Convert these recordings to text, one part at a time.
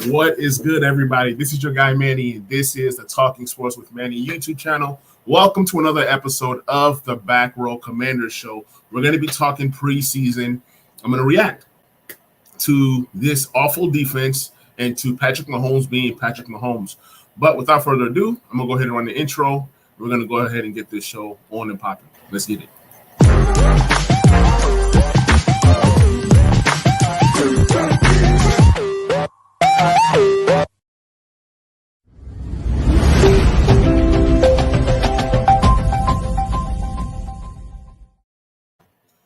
What is good, everybody? This is your guy, Manny, and this is the Talking Sports with Manny YouTube channel. Welcome to another episode of the Back Row Commanders Show. We're going to be talking preseason. I'm going to react to this awful defense and to Patrick Mahomes being Patrick Mahomes. But without further ado, I'm going to go ahead and run the intro. We're going to go ahead and get this show on and popping. Let's get it.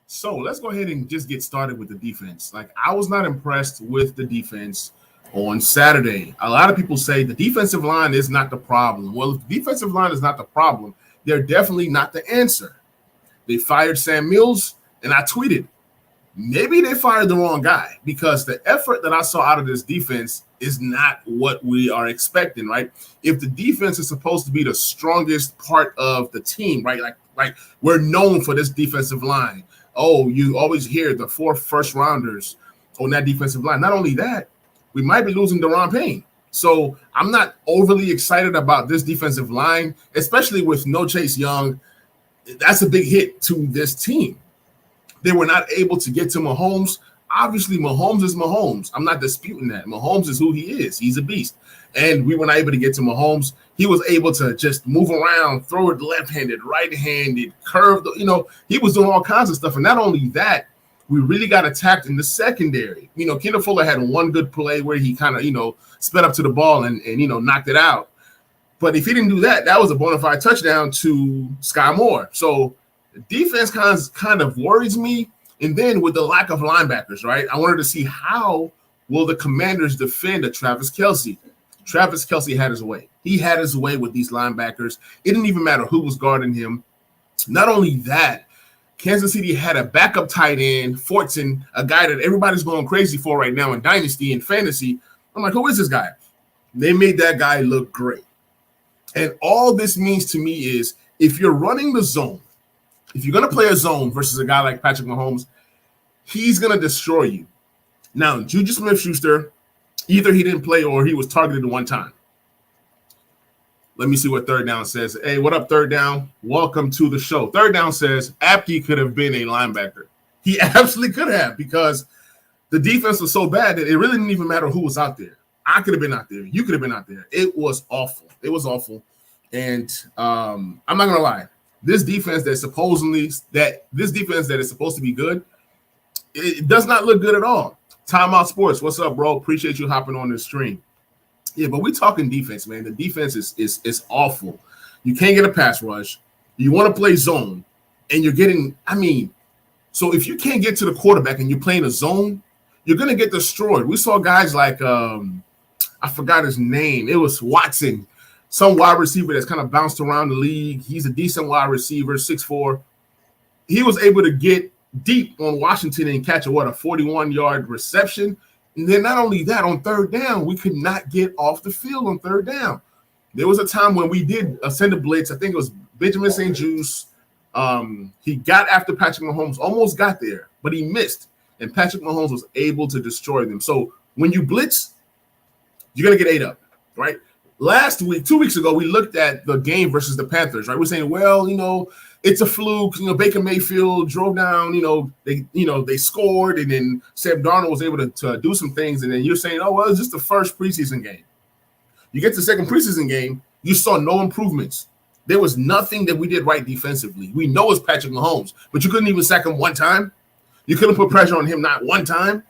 So let's go ahead and just get started with the defense. I was not impressed with the defense on Saturday. A lot of people say the defensive line is not the problem. Well, if the defensive line is not the problem, they're definitely not the answer. They fired Sam Mills, and I tweeted, maybe they fired the wrong guy because the effort that I saw out of this defense is not what we are expecting, right? If the defense is supposed to be the strongest part of the team, right? Like we're known for this defensive line. Oh, you always hear the 4 first-rounders on that defensive line. Not only that, we might be losing Daron Payne. So I'm not overly excited about this defensive line, especially with no Chase Young. That's a big hit to this team. They were not able to get to Mahomes. Obviously, Mahomes is Mahomes. I'm not disputing that. Mahomes is who he is. He's a beast. And we were not able to get to Mahomes. He was able to just move around, throw it left-handed, right-handed, curved. He was doing all kinds of stuff. And not only that, we really got attacked in the secondary. Kendall Fuller had one good play where he kind of, sped up to the ball and knocked it out. But if he didn't do that, that was a bona fide touchdown to Sky Moore. So the defense kind of worries me. And then with the lack of linebackers, right, I wanted to see how will the Commanders defend a Travis Kelce. Travis Kelce had his way. He had his way with these linebackers. It didn't even matter who was guarding him. Not only that, Kansas City had a backup tight end, Fortson, a guy that everybody's going crazy for right now in Dynasty and Fantasy. I'm like, who is this guy? They made that guy look great. And all this means to me is if you're running the zone, if you're going to play a zone versus a guy like Patrick Mahomes, he's going to destroy you. Now, Juju Smith-Schuster, either he didn't play or he was targeted one time. Let me see what Third Down says. Hey, what up, Third Down? Welcome to the show. Third Down says Apke could have been a linebacker. He absolutely could have because the defense was so bad that it really didn't even matter who was out there. I could have been out there. You could have been out there. It was awful. It was awful. And I'm not going to lie. This defense that is supposed to be good, it does not look good at all. Timeout Sports, what's up, bro? Appreciate you hopping on this stream. Yeah, but we're talking defense, man. The defense is awful. You can't get a pass rush. You want to play zone, and you're getting – so if you can't get to the quarterback and you're playing a zone, you're going to get destroyed. We saw guys like I forgot his name. It was Watson, some wide receiver that's kind of bounced around the league. He's a decent wide receiver, 6'4". He was able to get deep on Washington and catch a 41-yard reception. And then not only that, on third down, we could not get off the field on third down. There was a time when we did send a blitz. I think it was Benjamin St-Juste. He got after Patrick Mahomes, almost got there, but he missed. And Patrick Mahomes was able to destroy them. So when you blitz, you're going to get ate up, right? Last week, 2 weeks ago, we looked at the game versus the Panthers, right? We're saying, well, it's a fluke. Baker Mayfield drove down. They scored, and then Sam Darnold was able to do some things. And then you're saying, oh, well, it's just the first preseason game. You get to the second preseason game, you saw no improvements. There was nothing that we did right defensively. We know it's Patrick Mahomes, but you couldn't even sack him one time. You couldn't put pressure on him not one time.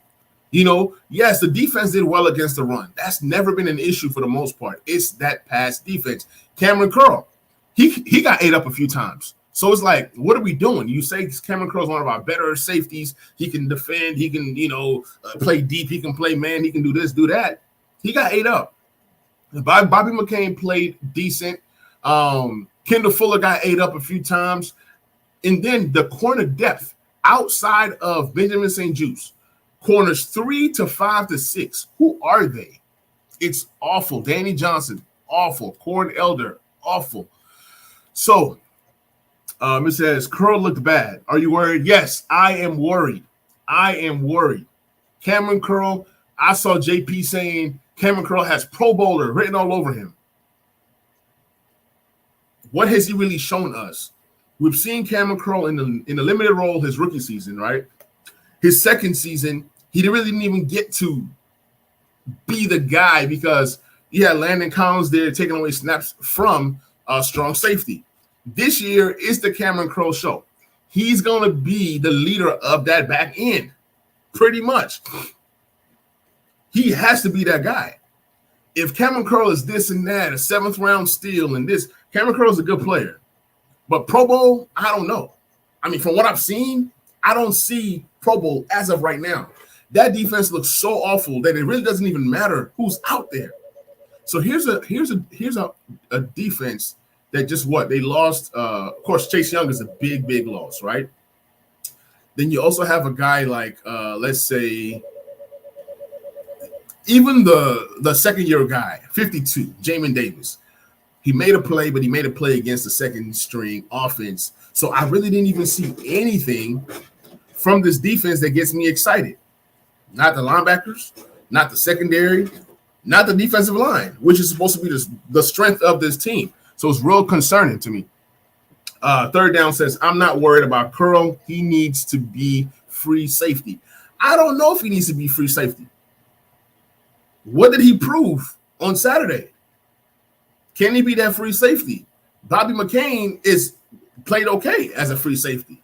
Yes, the defense did well against the run. That's never been an issue for the most part. It's that pass defense. Cameron Curl, he got ate up a few times. So it's like, what are we doing? You say Cameron Curl is one of our better safeties. He can defend. He can, play deep. He can play man. He can do this, do that. He got ate up. Bobby McCain played decent. Kendall Fuller got ate up a few times. And then the corner depth outside of Benjamin St-Juste, corners 3 to 5 to 6. Who are they? It's awful. Danny Johnson, awful. Corn Elder, awful. So it says, Curl looked bad. Are you worried? Yes, I am worried. Cameron Curl, I saw JP saying Cameron Curl has Pro Bowler written all over him. What has he really shown us? We've seen Cameron Curl in the limited role his rookie season, right? His second season, he really didn't even get to be the guy because he had Landon Collins there taking away snaps from strong safety. This year is the Cameron Curl show. He's going to be the leader of that back end, pretty much. He has to be that guy. If Cameron Curl is this and that, a 7th round steal and this, Cameron Curl is a good player. But Pro Bowl, I don't know. I mean, from what I've seen, I don't see Pro Bowl as of right now. That defense looks so awful that it really doesn't even matter who's out there. So here's a defense that just what they lost. Of course, Chase Young is a big loss, right? Then you also have a guy like let's say even the second year guy, 52, Jamin Davis. He made a play, but he made a play against the second string offense. So I really didn't even see anything from this defense that gets me excited. Not the linebackers, not the secondary, not the defensive line, which is supposed to be the strength of this team. So it's real concerning to me. Third down says, I'm not worried about Curl. He needs to be free safety. I don't know if he needs to be free safety. What did he prove on Saturday? Can he be that free safety? Bobby McCain played okay as a free safety.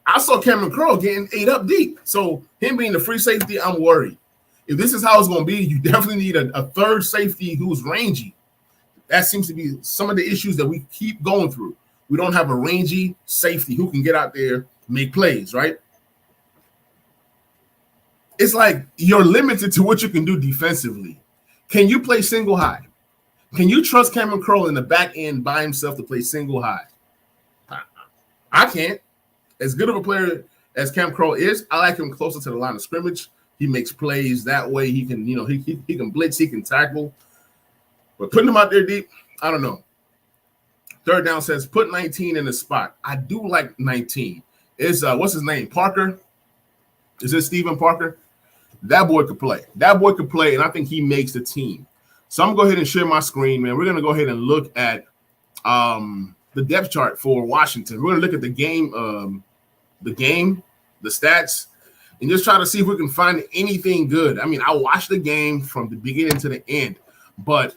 I saw Cameron Curl getting 8 up deep. So him being the free safety, I'm worried. If this is how it's going to be, you definitely need a third safety who's rangy. That seems to be some of the issues that we keep going through. We don't have a rangy safety who can get out there, make plays, right? It's like you're limited to what you can do defensively. Can you play single high? Can you trust Cameron Curl in the back end by himself to play single high? I can't. As good of a player as Cam Curl is, I like him closer to the line of scrimmage. He makes plays that way. He can, he can blitz, he can tackle. But putting him out there deep, I don't know. Third down says put 19 in the spot. I do like 19. It's what's his name? Parker. Is it Stephen Parker? That boy could play. That boy could play, and I think he makes the team. So I'm gonna go ahead and share my screen, man. We're gonna go ahead and look at the depth chart for Washington. We're gonna look at the game, the stats, and just try to see if we can find anything good. I mean, I watched the game from the beginning to the end, but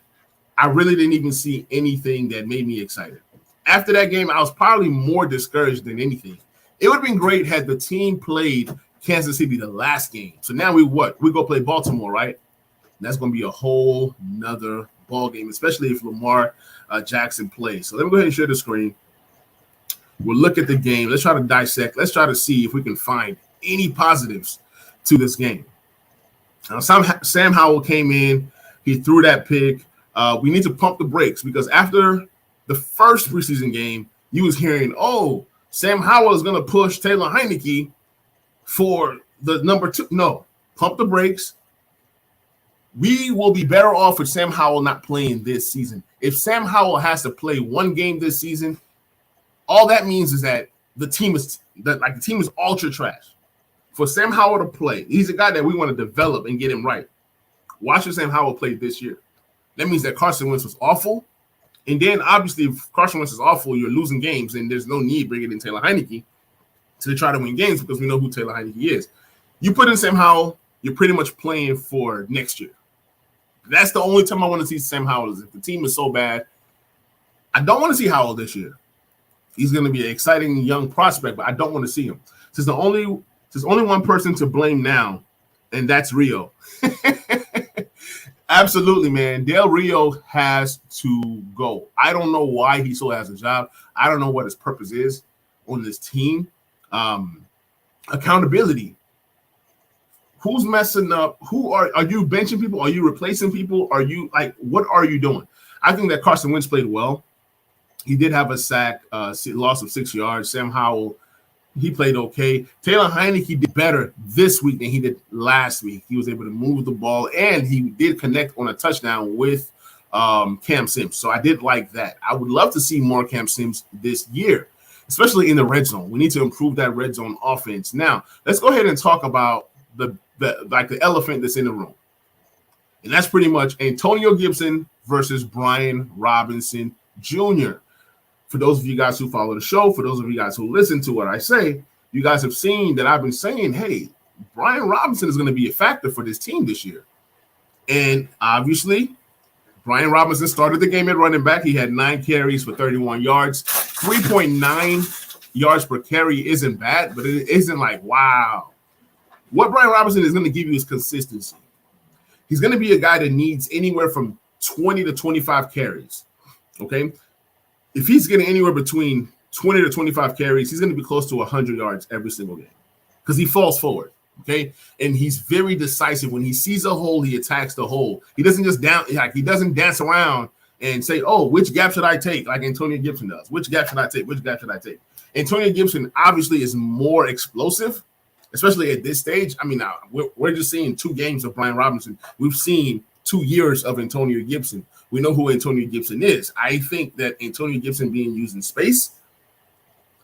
I really didn't even see anything that made me excited. After that game, I was probably more discouraged than anything. It would have been great had the team played Kansas City the last game. So now we go play Baltimore, right? And that's going to be a whole nother ball game, especially if Lamar Jackson plays. So let me go ahead and share the screen. We'll look at the game. Let's try to dissect. Let's try to see if we can find any positives to this game. Now, Sam Howell came in. He threw that pick. We need to pump the brakes because after the first preseason game, you was hearing, oh, Sam Howell is going to push Taylor Heinicke for the number 2. No, pump the brakes. We will be better off with Sam Howell not playing this season. If Sam Howell has to play one game this season, all that means is that the team is ultra trash. For Sam Howell to play, he's a guy that we want to develop and get him right. Watching Sam Howell play this year. That means that Carson Wentz was awful. And then, obviously, if Carson Wentz is awful, you're losing games, and there's no need bringing in Taylor Heinicke to try to win games because we know who Taylor Heinicke is. You put in Sam Howell, you're pretty much playing for next year. That's the only time I want to see Sam Howell is if the team is so bad. I don't want to see Howell this year. He's going to be an exciting young prospect, but I don't want to see him. There's only one person to blame now, and that's Rio. Absolutely, man. Del Rio has to go. I don't know why he still has a job. I don't know what his purpose is on this team. Accountability. Who's messing up? Who are you benching people? Are you replacing people? Are you what are you doing? I think that Carson Wentz played well. He did have a sack, loss of 6 yards. Sam Howell, he played okay. Taylor Heinicke did better this week than he did last week. He was able to move the ball, and he did connect on a touchdown with Cam Sims. So I did like that. I would love to see more Cam Sims this year, especially in the red zone. We need to improve that red zone offense. Now, let's go ahead and talk about the elephant that's in the room. And that's pretty much Antonio Gibson versus Brian Robinson Jr. For those of you guys who follow the show, for those of you guys who listen to what I say, you guys have seen that I've been saying, hey, Brian Robinson is going to be a factor for this team this year. And obviously, Brian Robinson started the game at running back. He had 9 carries for 31 yards. 3.9 yards per carry isn't bad, but it isn't like, wow. What Brian Robinson is going to give you is consistency. He's going to be a guy that needs anywhere from 20 to 25 carries, okay? If he's getting anywhere between 20 to 25 carries, he's going to be close to 100 yards every single game because he falls forward, okay? And he's very decisive. When he sees a hole, he attacks the hole. He doesn't just he doesn't dance around and say, oh, which gap should I take, like Antonio Gibson does? Which gap should I take? Which gap should I take? Antonio Gibson obviously is more explosive, especially at this stage. I mean, we're just seeing 2 games of Brian Robinson. We've seen 2 years of Antonio Gibson. We know who Antonio Gibson is. I think that Antonio Gibson being used in space,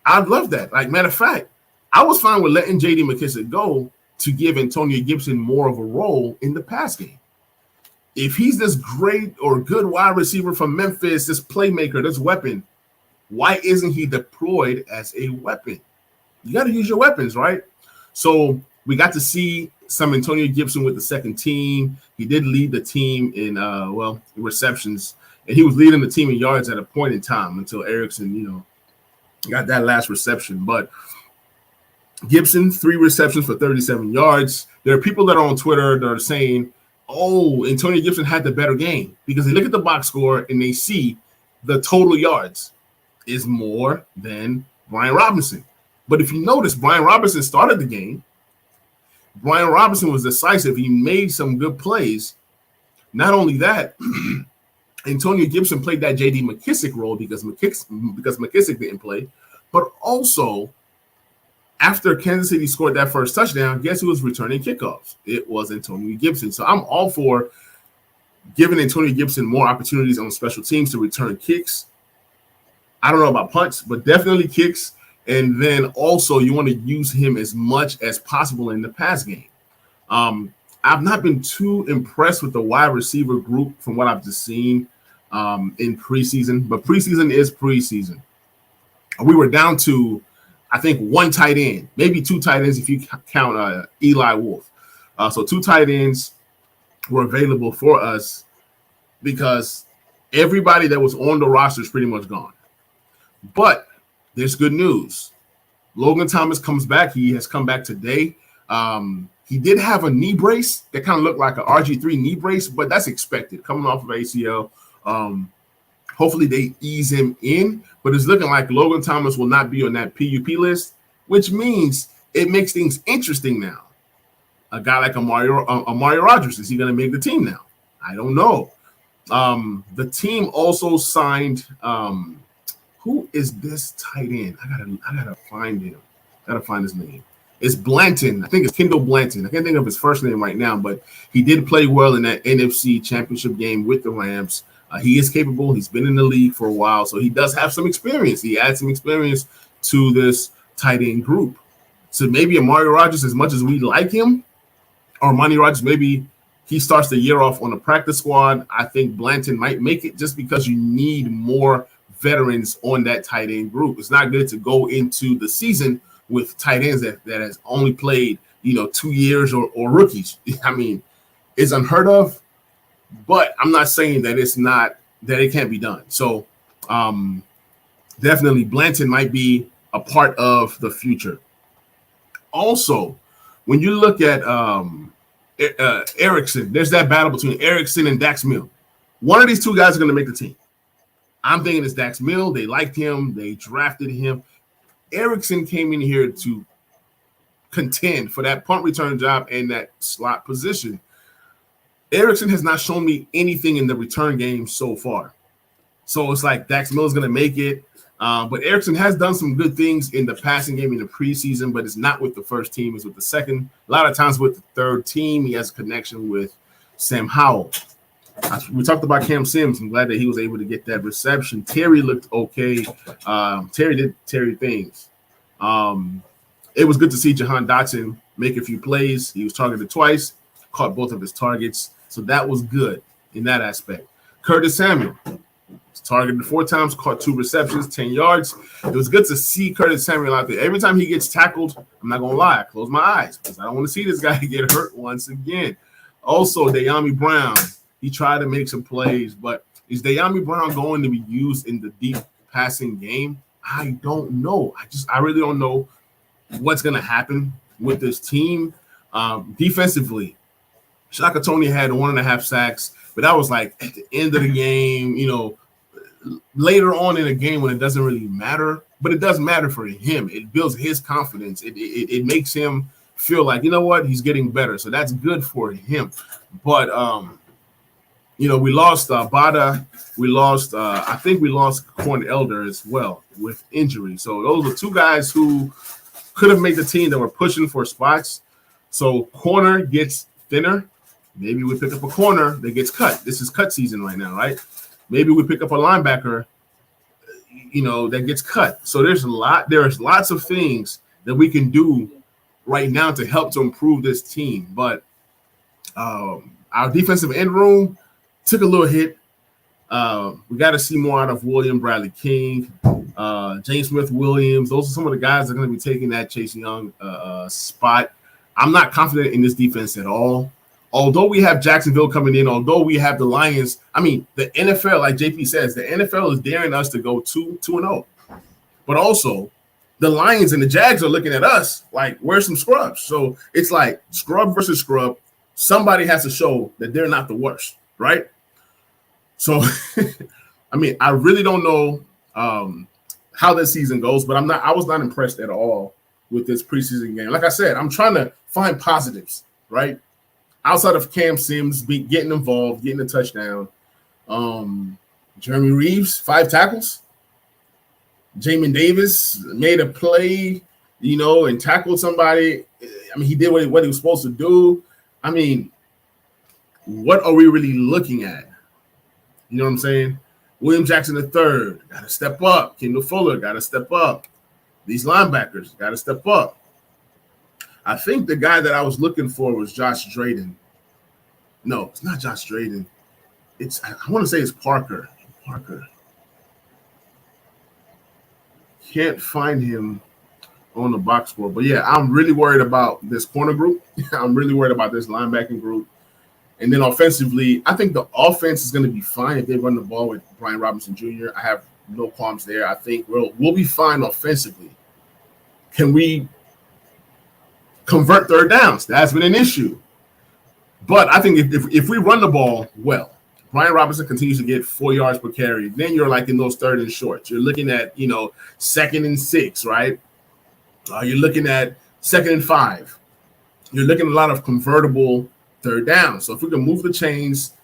I'd love that. Like, matter of fact, I was fine with letting J.D. McKissic go to give Antonio Gibson more of a role in the pass game. If he's this great or good wide receiver from Memphis, this playmaker, this weapon, why isn't he deployed as a weapon? You got to use your weapons, right? So we got to see some Antonio Gibson with the second team. He did lead the team in, receptions, and he was leading the team in yards at a point in time until Erickson, got that last reception. But Gibson, 3 receptions for 37 yards. There are people that are on Twitter that are saying, oh, Antonio Gibson had the better game because they look at the box score and they see the total yards is more than Brian Robinson. But if you notice, Brian Robinson started the game. Brian Robinson was decisive. He made some good plays. Not only that, Antonio Gibson played that J.D. McKissic role because McKissic didn't play. But also, after Kansas City scored that first touchdown, guess who was returning kickoffs? It was Antonio Gibson. So I'm all for giving Antonio Gibson more opportunities on special teams to return kicks. I don't know about punts, but definitely kicks. And then also you want to use him as much as possible in the pass game. I've not been too impressed with the wide receiver group from what I've just seen in preseason, but preseason is preseason. We were down to, I think, 1 tight end, maybe 2 tight ends if you count Eli Wolf. So 2 tight ends were available for us because everybody that was on the roster is pretty much gone. But there's good news. Logan Thomas comes back. He has come back today. He did have a knee brace that kind of looked like an RG3 knee brace, but that's expected coming off of ACL. Hopefully they ease him in, but it's looking like Logan Thomas will not be on that PUP list, which means it makes things interesting now. A guy like Amari Rodgers, is he going to make the team now? I don't know. The team also signed who is this tight end? I gotta find him. Gotta find his name. It's Blanton. I think it's Kendall Blanton. I can't think of his first name right now, but he did play well in that NFC Championship game with the Rams. He is capable. He's been in the league for a while, so he does have some experience. He adds some experience to this tight end group. So maybe Amari Rodgers, as much as we like him, or Amari Rodgers, maybe he starts the year off on the practice squad. I think Blanton might make it just because you need more veterans on that tight end group. It's not good to go into the season with tight ends that has only played, 2 years or rookies. I mean, it's unheard of, but I'm not saying that it can't be done. So definitely Blanton might be a part of the future. Also, when you look at Erickson, there's that battle between Erickson and Dax Milne. One of these 2 guys are going to make the team. I'm thinking it's Dax Milne. They liked him. They drafted him. Erickson came in here to contend for that punt return job and that slot position. Erickson has not shown me anything in the return game so far. So it's like Dax Milne is going to make it. But Erickson has done some good things in the passing game in the preseason, but it's not with the first team. It's with the second. A lot of times with the third team, he has a connection with Sam Howell. We talked about Cam Sims. I'm glad that he was able to get that reception. Terry looked okay. Terry did Terry things. It was good to see Jahan Dotson make a few plays. He was targeted twice, caught both of his targets. So that was good in that aspect. Curtis Samuel was targeted 4 times, caught 2 receptions, 10 yards. It was good to see Curtis Samuel out there. Every time he gets tackled, I'm not going to lie, I close my eyes because I don't want to see this guy get hurt once again. Also, De'Ami Brown, he tried to make some plays, but is De'Ami Brown going to be used in the deep passing game? I don't know. I really don't know what's going to happen with this team. Defensively, Shaka Tony had 1.5 sacks, but that was like at the end of the game, later on in the game when it doesn't really matter, but it does matter for him. It builds his confidence. It makes him feel like, you know what, he's getting better. So that's good for him. But, we lost Bada. We lost, I think we lost Corn Elder as well with injury. So those are 2 guys who could have made the team that were pushing for spots. So corner gets thinner. Maybe we pick up a corner that gets cut. This is cut season right now, right? Maybe we pick up a linebacker, that gets cut. So there's lots of things that we can do right now to help to improve this team. But our defensive end room took a little hit. We got to see more out of William Bradley King, James Smith Williams. Those are some of the guys that are going to be taking that Chase Young spot. I'm not confident in this defense at all. Although we have Jacksonville coming in, although we have the Lions, the NFL, like JP says, the NFL is daring us to go 2-0. But also, the Lions and the Jags are looking at us like we're some scrubs. So it's like scrub versus scrub. Somebody has to show that they're not the worst, right? So, I really don't know how this season goes, but I was not impressed at all with this preseason game. Like I said, I'm trying to find positives, right? Outside of Cam Sims getting involved, getting a touchdown. Jeremy Reeves, 5 tackles. Jamin Davis made a play, and tackled somebody. He did what he was supposed to do. What are we really looking at? You know what I'm saying? William Jackson III got to step up. Kendall Fuller got to step up. These linebackers got to step up. I think the guy that I was looking for was Josh Drayden. No, it's not Josh Drayden. I want to say it's Parker. Can't find him on the box score. But, yeah, I'm really worried about this corner group. I'm really worried about this linebacking group. And then offensively, I think the offense is going to be fine if they run the ball with Brian Robinson Jr. I have no qualms there. I think we'll be fine offensively. Can we convert third downs? That's been an issue. But I think if we run the ball well, Brian Robinson continues to get 4 yards per carry, then you're like in those 3rd and shorts. You're looking at, 2nd and 6, right? You're looking at 2nd and 5. You're looking at a lot of convertible third downs. So if we can move the chains,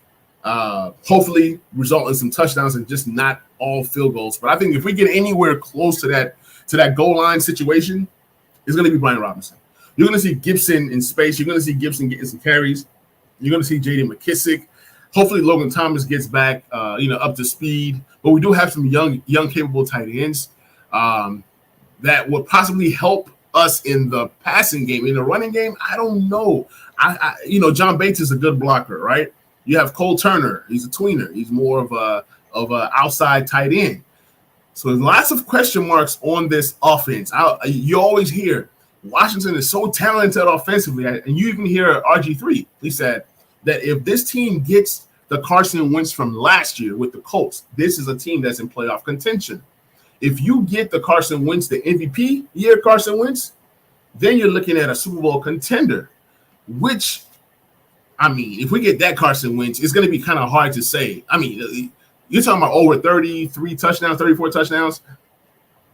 hopefully result in some touchdowns and just not all field goals. But I think if we get anywhere close to that goal line situation, it's going to be Brian Robinson. You're going to see Gibson in space. You're going to see Gibson getting some carries. You're going to see J.D. McKissick. Hopefully Logan Thomas gets back, up to speed. But we do have some young capable tight ends that would possibly help us in the passing game. In the running game, I don't know. John Bates is a good blocker, right? You have Cole Turner. He's a tweener. He's more of a outside tight end. So there's lots of question marks on this offense. You always hear Washington is so talented offensively, and you even hear RG3. He said that if this team gets the Carson Wentz from last year with the Colts, this is a team that's in playoff contention. If you get the Carson Wentz, the MVP year Carson Wentz, then you're looking at a Super Bowl contender, which, if we get that Carson Wentz, it's going to be kind of hard to say. You're talking about over 33 touchdowns, 34 touchdowns.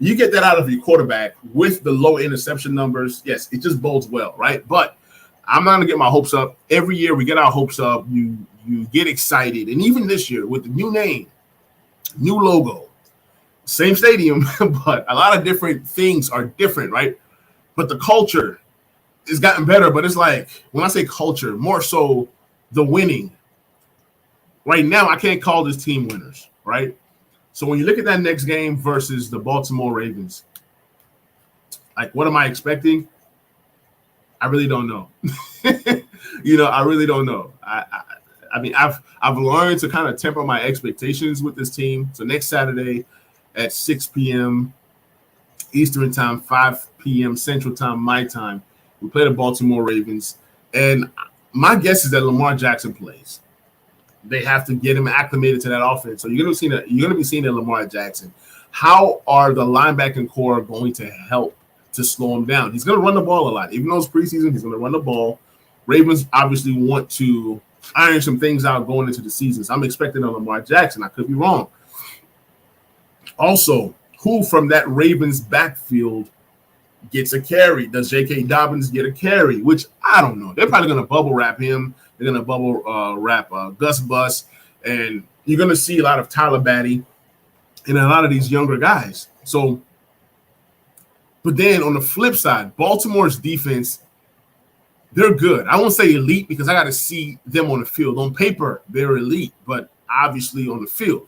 You get that out of your quarterback with the low interception numbers. Yes, it just bodes well, right? But I'm not going to get my hopes up. Every year we get our hopes up. You get excited. And even this year with the new name, new logo, same stadium, but a lot of different things are different, right? But the culture has gotten better. But it's like, when I say culture, more so the winning. Right now, I can't call this team winners, right? So when you look at that next game versus the Baltimore Ravens, like, what am I expecting? I really don't know. I really don't know. I mean, I've learned to kind of temper my expectations with this team. So next Saturday at 6 p.m. Eastern time, 5 p.m. Central time, my time, we play the Baltimore Ravens. And my guess is that Lamar Jackson plays. They have to get him acclimated to that offense. So you're going to be seeing a Lamar Jackson. How are the linebacking core going to help to slow him down? He's going to run the ball a lot. Even though it's preseason, he's going to run the ball. Ravens obviously want to iron some things out going into the season. So I'm expecting a Lamar Jackson. I could be wrong. Also, who from that Ravens backfield gets a carry? Does J.K. Dobbins get a carry? Which I don't know. They're probably going to bubble wrap him. They're going to bubble wrap Gus Bus. And you're going to see a lot of Tyler Batty and a lot of these younger guys. So, but then on the flip side, Baltimore's defense, they're good. I won't say elite because I got to see them on the field. On paper, they're elite, but obviously on the field,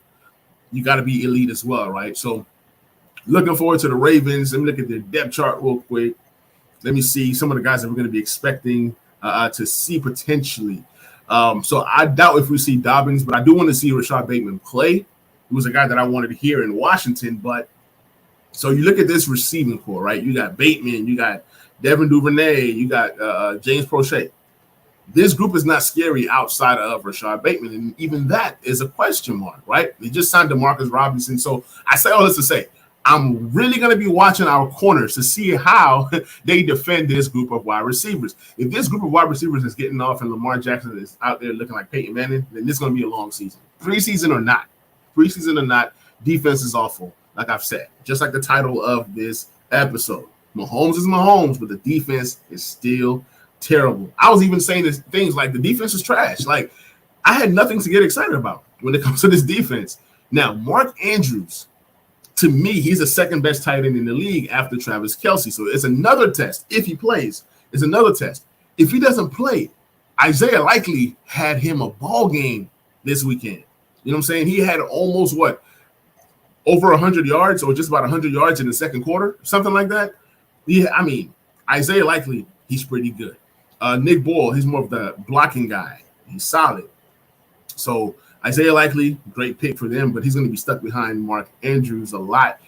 you got to be elite as well, right? So looking forward to the Ravens. Let me look at their depth chart real quick. Let me see some of the guys that we're going to be expecting to see potentially. So I doubt if we see Dobbins, but I do want to see Rashad Bateman play. He was a guy that I wanted to hear in Washington. But so you look at this receiving core, right? You got Bateman, you got Devin Duvernay, you got James Prochet. This group is not scary outside of Rashad Bateman, and even that is a question mark, right? They just signed DeMarcus Robinson. So I say all this to say, I'm really going to be watching our corners to see how they defend this group of wide receivers. If this group of wide receivers is getting off and Lamar Jackson is out there looking like Peyton Manning, then this is going to be a long season. Preseason or not, defense is awful, like I've said, just like the title of this episode. Mahomes is Mahomes, but the defense is still terrible. I was even saying things like the defense is trash. Like, I had nothing to get excited about when it comes to this defense. Now, Mark Andrews, to me, he's the second best tight end in the league after Travis Kelce. So it's another test. If he plays, it's another test. If he doesn't play, Isaiah Likely had him a ball game this weekend. You know what I'm saying? He had almost over 100 yards or just about 100 yards in the second quarter, something like that. Yeah, I mean, Isaiah Likely, he's pretty good. Nick Boyle, he's more of the blocking guy. He's solid. So Isaiah Likely, great pick for them, but he's going to be stuck behind Mark Andrews a lot.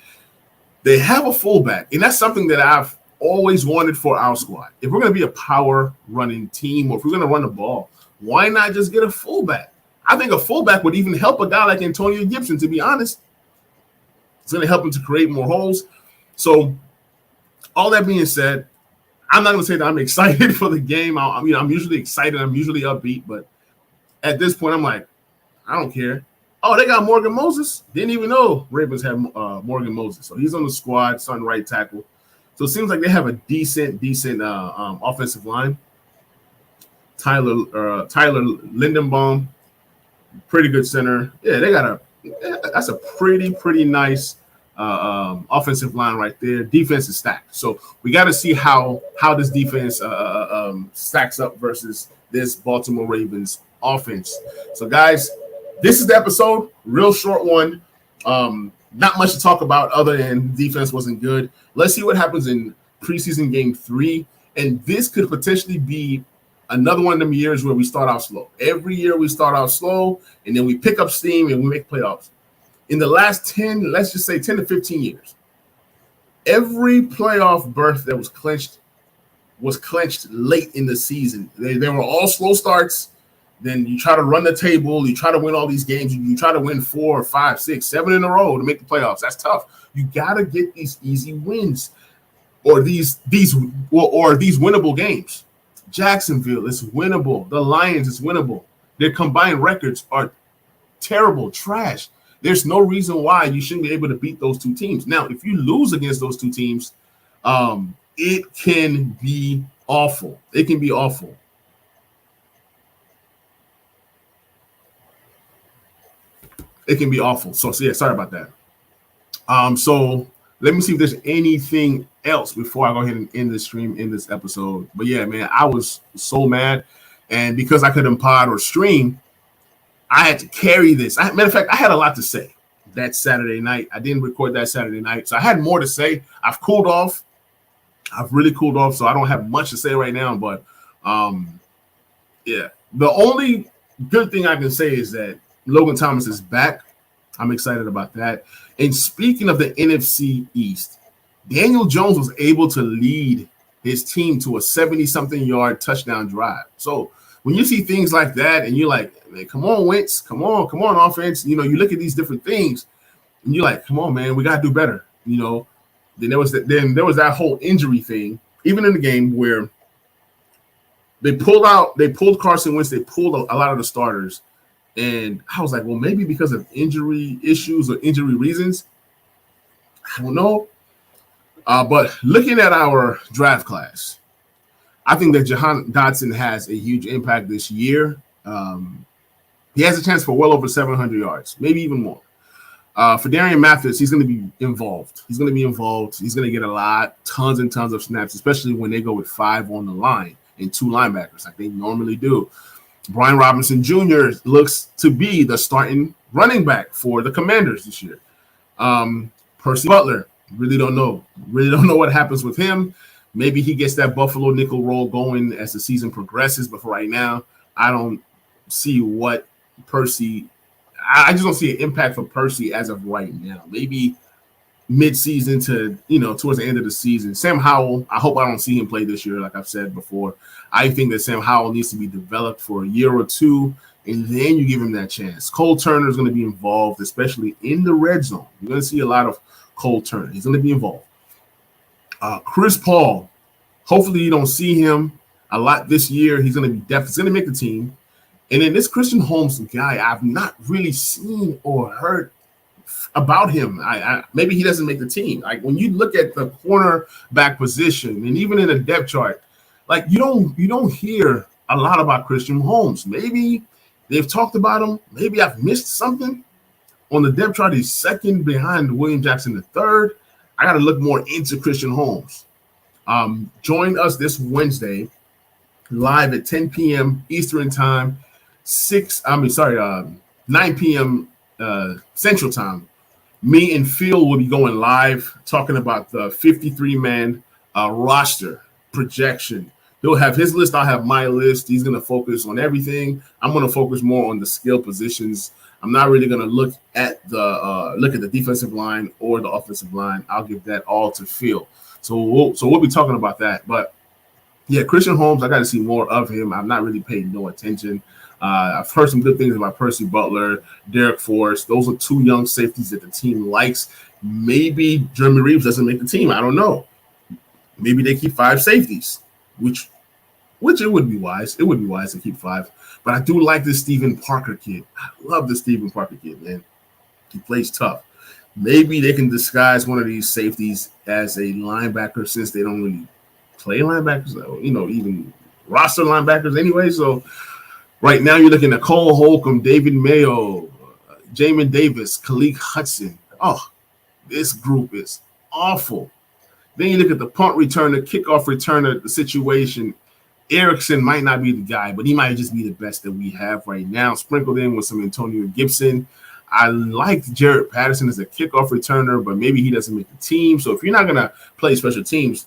They have a fullback, and that's something that I've always wanted for our squad. If we're going to be a power running team or if we're going to run the ball, why not just get a fullback? I think a fullback would even help a guy like Antonio Gibson, to be honest. It's going to help him to create more holes. So all that being said, I'm not going to say that I'm excited for the game. I'm usually excited. I'm usually upbeat, but at this point, I'm like, I don't care. Oh, they got Morgan Moses. Didn't even know Ravens had Morgan Moses. So he's on the squad, starting right tackle. So it seems like they have a decent offensive line. Tyler Lindenbaum, pretty good center. Yeah, that's a pretty nice offensive line right there. Defense is stacked. So we got to see how this defense stacks up versus this Baltimore Ravens offense. So guys, this is the episode, real short one. Not much to talk about other than defense wasn't good. Let's see what happens in preseason game 3. And this could potentially be another one of them years where we start out slow. Every year we start out slow, and then we pick up steam and we make playoffs. In the last 10, let's just say 10 to 15 years, every playoff berth that was clinched late in the season. They were all slow starts. Then you try to run the table. You try to win all these games. You try to win 4, 5, 6, 7 in a row to make the playoffs. That's tough. You got to get these easy wins or these winnable games. Jacksonville is winnable. The Lions is winnable. Their combined records are terrible, trash. There's no reason why you shouldn't be able to beat those two teams. Now, if you lose against those two teams, it can be awful. It can be awful. It can be awful. So yeah, sorry about that. So let me see if there's anything else before I go ahead and end the stream, in this episode. But yeah, man, I was so mad. And because I couldn't pod or stream, I had to carry this. Matter of fact, I had a lot to say that Saturday night. I didn't record that Saturday night. So I had more to say. I've cooled off. I've really cooled off. So I don't have much to say right now. But yeah, the only good thing I can say is that Logan Thomas is back. I'm excited about that. And speaking of the NFC East, Daniel Jones was able to lead his team to a 70-something yard touchdown drive. So when you see things like that and you're like, man, come on, Wentz, come on, offense. You look at these different things and you're like, come on, man, we got to do better. Then there was that whole injury thing, even in the game where they pulled Carson Wentz, they pulled a lot of the starters. And I was like, well, maybe because of injury issues or injury reasons. I don't know. But looking at our draft class, I think that Jahan Dotson has a huge impact this year. He has a chance for well over 700 yards, maybe even more. For Darian Mathis, he's going to be involved. He's going to get tons and tons of snaps, especially when they go with 5 on the line and 2 linebackers like they normally do. Brian Robinson Jr. looks to be the starting running back for the Commanders this year. Percy Butler, really don't know what happens with him. Maybe he gets that Buffalo nickel roll going as the season progresses, but for right now, I don't see what Percy – I just don't see an impact for Percy as of right now. Maybe mid-season to, towards the end of the season. Sam Howell, I hope I don't see him play this year, like I've said before. I think that Sam Howell needs to be developed for a year or two, and then you give him that chance. Cole Turner is going to be involved, especially in the red zone. You're going to see a lot of Cole Turner. He's going to be involved. Chris Paul, hopefully you don't see him a lot this year. He's going to be definitely going to make the team. And then this Christian Holmes guy, I've not really seen or heard about him. Maybe he doesn't make the team. Like when you look at the cornerback position and even in the depth chart, like you don't hear a lot about Christian Holmes. Maybe they've talked about him. Maybe I've missed something. On the depth chart, he's second behind William Jackson III. I got to look more into Christian Holmes. Join us this Wednesday live at 10 p.m. Eastern time, 9 p.m. Central time. Me and Phil will be going live talking about the 53-man roster projection. He'll have his list. I'll have my list. He's going to focus on everything. I'm going to focus more on the skill positions. I'm not really going to look at the defensive line or the offensive line. I'll give that all to Phil. So we'll be talking about that. But yeah, Christian Holmes, I got to see more of him. I've not really paid no attention. I've heard some good things about Percy Butler, Derek Forrest. Those are 2 young safeties that the team likes. Maybe Jeremy Reeves doesn't make the team. I don't know. Maybe they keep 5 safeties, which it would be wise. It would be wise to keep 5. But I do like this Stephen Parker kid. I love the Stephen Parker kid, man. He plays tough. Maybe they can disguise one of these safeties as a linebacker since they don't really play linebackers, even roster linebackers anyway. So right now you're looking at Cole Holcomb, David Mayo, Jamin Davis, Khalid Hudson. Oh, this group is awful. Then you look at the punt returner, kickoff returner, the situation. Erickson might not be the guy, but he might just be the best that we have right now. Sprinkled in with some Antonio Gibson. I liked Jared Patterson as a kickoff returner, but maybe he doesn't make the team. So if you're not going to play special teams,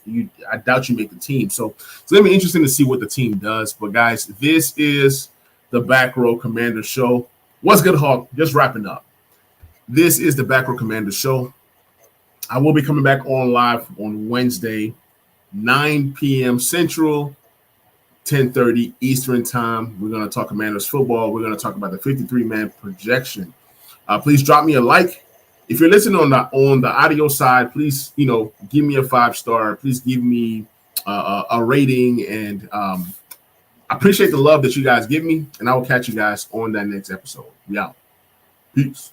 I doubt you make the team. So it's going to be interesting to see what the team does. But, guys, this is the Back Row Commander Show. What's good, Hawk? Just wrapping up. This is the Back Row Commander Show. I will be coming back on live on Wednesday, 9 p.m. Central, 10:30 Eastern time. We're going to talk Commanders football. We're going to talk about the 53-man projection. Please drop me a like. If you're listening on the audio side, please, give me a 5-star. Please give me a rating. And I appreciate the love that you guys give me. And I will catch you guys on that next episode. We out. Peace.